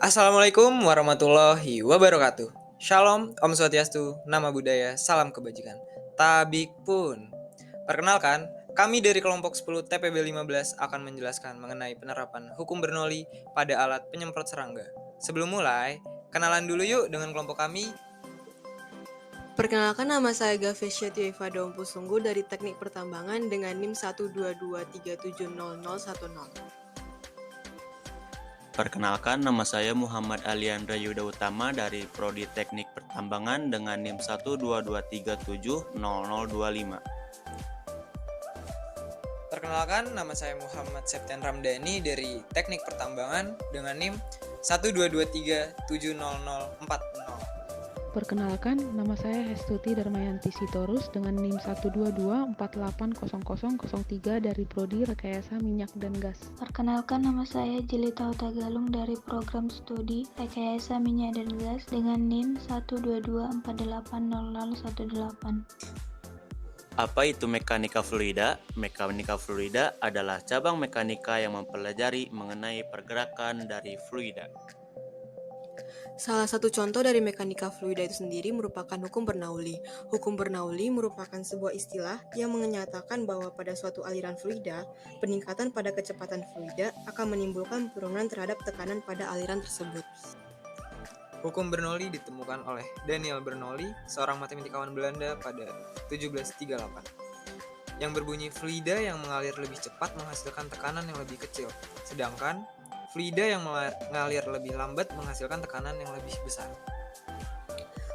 Assalamualaikum warahmatullahi wabarakatuh. Shalom, Om Swastiastu, Nama Budaya, Salam Kebajikan. Tabik pun. Perkenalkan, kami dari kelompok 10 TPB 15 akan menjelaskan mengenai penerapan hukum Bernoulli pada alat penyemprot serangga. Sebelum mulai, kenalan dulu yuk dengan kelompok kami. Perkenalkan, nama saya Gavesya Tieva Dompusunggu dari Teknik Pertambangan dengan NIM 122370010. Perkenalkan, nama saya Muhammad Aliandra Yuda Utama dari Prodi Teknik Pertambangan dengan NIM 122370025. Perkenalkan, nama saya Muhammad Septian Ramdhani dari Teknik Pertambangan dengan NIM 123370040. Perkenalkan, nama saya Hestuti Darmayanti Sitorus dengan NIM 122480003 dari Prodi Rekayasa Minyak dan Gas. Perkenalkan, nama saya Jelita Utagalung dari Program Studi Rekayasa Minyak dan Gas dengan NIM 122480018. Apa itu mekanika fluida? Mekanika fluida adalah cabang mekanika yang mempelajari mengenai pergerakan dari fluida. Salah satu contoh dari mekanika fluida itu sendiri merupakan hukum Bernoulli. Hukum Bernoulli merupakan sebuah istilah yang menyatakan bahwa pada suatu aliran fluida, peningkatan pada kecepatan fluida akan menimbulkan penurunan terhadap tekanan pada aliran tersebut. Hukum Bernoulli ditemukan oleh Daniel Bernoulli, seorang matematikawan Belanda pada 1738, yang berbunyi fluida yang mengalir lebih cepat menghasilkan tekanan yang lebih kecil, sedangkan fluida yang mengalir lebih lambat menghasilkan tekanan yang lebih besar.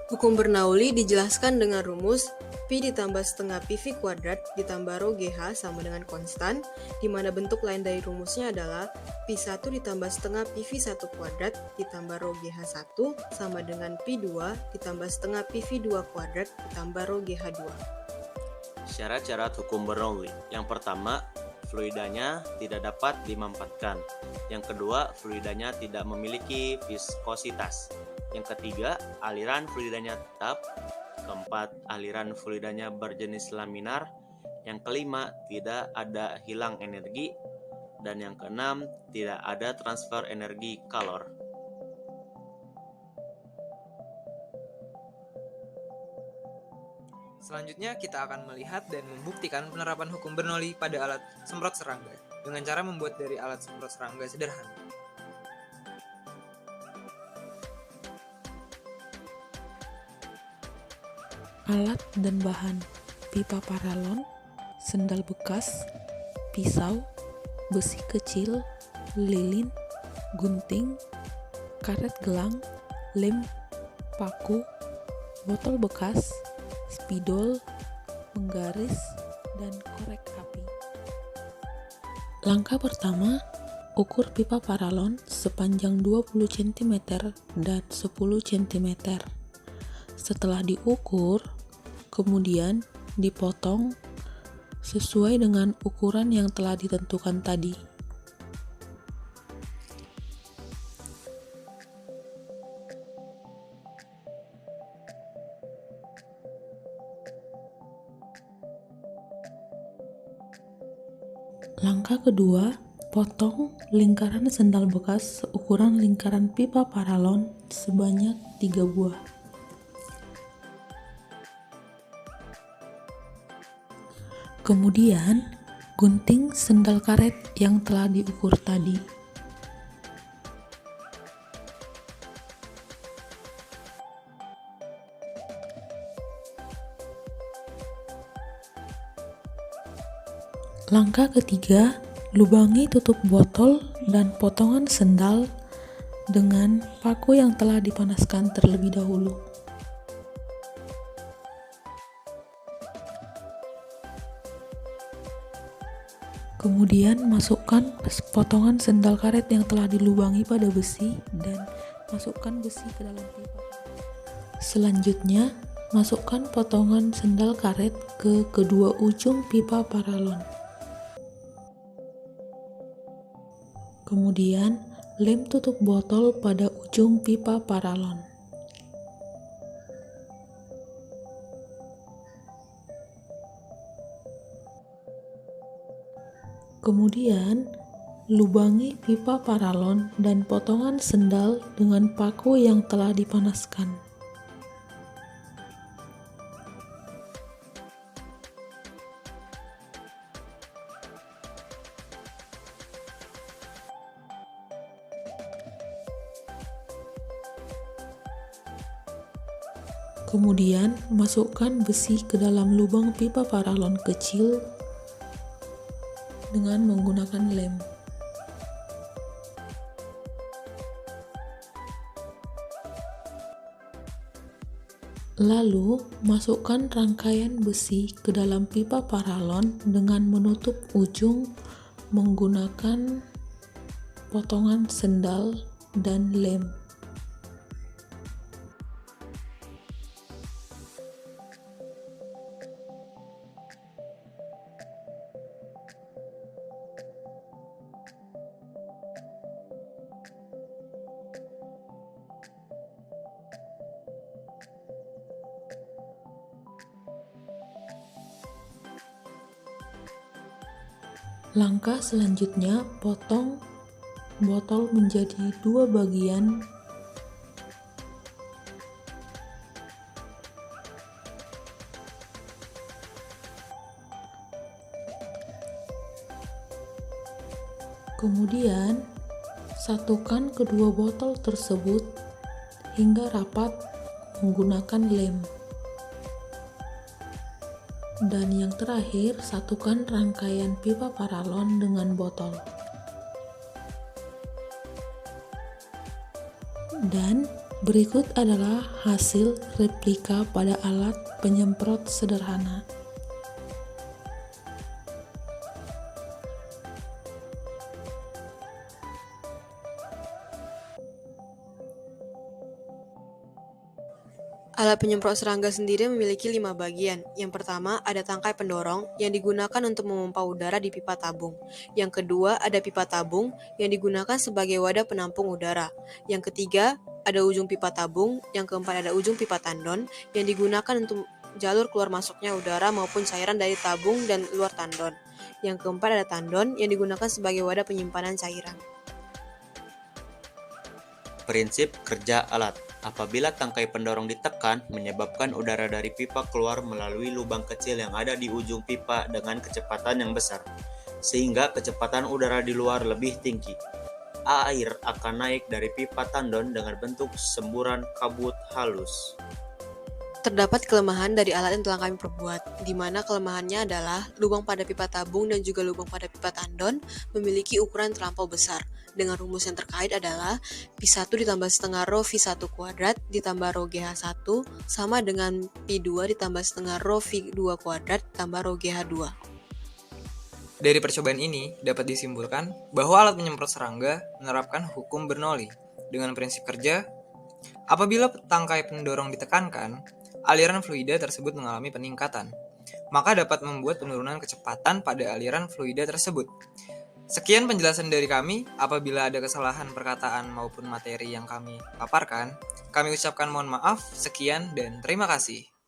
Hukum Bernoulli dijelaskan dengan rumus Pi ditambah setengah PV kuadrat ditambah rho GH sama dengan konstan, di mana bentuk lain dari rumusnya adalah Pi1 ditambah setengah PV1 kuadrat ditambah rho GH1 sama dengan Pi2 ditambah setengah PV2 kuadrat ditambah rho GH2. Syarat-syarat hukum Bernoulli. Yang pertama, fluidanya tidak dapat dimampatkan. Yang kedua, fluidanya tidak memiliki viskositas. Yang ketiga, aliran fluidanya tetap. Keempat, aliran fluidanya berjenis laminar. Yang kelima, tidak ada hilang energi. Dan yang keenam, tidak ada transfer energi kalor. Selanjutnya kita akan melihat dan membuktikan penerapan hukum Bernoulli pada alat semprot serangga dengan cara membuat dari alat semprot serangga sederhana. Alat dan bahan: pipa paralon, sendal bekas, pisau, besi kecil, lilin, gunting, karet gelang, lem, paku, botol bekas, spidol, penggaris, dan korek api. Langkah pertama, ukur pipa paralon sepanjang 20 cm dan 10 cm. Setelah diukur, kemudian dipotong sesuai dengan ukuran yang telah ditentukan tadi. Langkah kedua, potong lingkaran sendal bekas seukuran lingkaran pipa paralon sebanyak 3 buah. Kemudian, gunting sendal karet yang telah diukur tadi. Langkah ketiga, lubangi tutup botol dan potongan sendal dengan paku yang telah dipanaskan terlebih dahulu. Kemudian masukkan potongan sendal karet yang telah dilubangi pada besi dan masukkan besi ke dalam pipa. Selanjutnya, masukkan potongan sendal karet ke kedua ujung pipa paralon. Kemudian, lem tutup botol pada ujung pipa paralon. Kemudian, lubangi pipa paralon dan potongan sendal dengan paku yang telah dipanaskan. Kemudian, masukkan besi ke dalam lubang pipa paralon kecil dengan menggunakan lem. Lalu, masukkan rangkaian besi ke dalam pipa paralon dengan menutup ujung menggunakan potongan sendal dan lem. Langkah selanjutnya, potong botol menjadi 2 bagian. Kemudian, satukan kedua botol tersebut hingga rapat menggunakan lem. Dan yang terakhir, satukan rangkaian pipa paralon dengan botol. Dan berikut adalah hasil replika pada alat penyemprot sederhana. Alat penyemprot serangga sendiri memiliki 5 bagian. Yang pertama, ada tangkai pendorong yang digunakan untuk memompa udara di pipa tabung. Yang kedua, ada pipa tabung yang digunakan sebagai wadah penampung udara. Yang ketiga, ada ujung pipa tabung. Yang keempat, ada ujung pipa tandon yang digunakan untuk jalur keluar masuknya udara maupun cairan dari tabung dan luar tandon. Yang keempat, ada tandon yang digunakan sebagai wadah penyimpanan cairan. Prinsip kerja alat. Apabila tangkai pendorong ditekan, menyebabkan udara dari pipa keluar melalui lubang kecil yang ada di ujung pipa dengan kecepatan yang besar, sehingga kecepatan udara di luar lebih tinggi. Air akan naik dari pipa tandon dengan bentuk semburan kabut halus. Terdapat kelemahan dari alat yang telah kami perbuat, di mana kelemahannya adalah lubang pada pipa tabung dan juga lubang pada pipa tandon memiliki ukuran terlampau besar. Dengan rumus yang terkait adalah Pi1 ditambah setengah rho V1 kuadrat ditambah rho GH1 sama dengan Pi2 ditambah setengah rho V2 kuadrat ditambah rho GH2. Dari percobaan ini dapat disimpulkan bahwa alat penyemprot serangga menerapkan hukum Bernoulli dengan prinsip kerja. Apabila tangkai pendorong ditekankan, aliran fluida tersebut mengalami peningkatan, maka dapat membuat penurunan kecepatan pada aliran fluida tersebut. Sekian penjelasan dari kami. Apabila ada kesalahan perkataan maupun materi yang kami paparkan, kami ucapkan mohon maaf. Sekian dan terima kasih.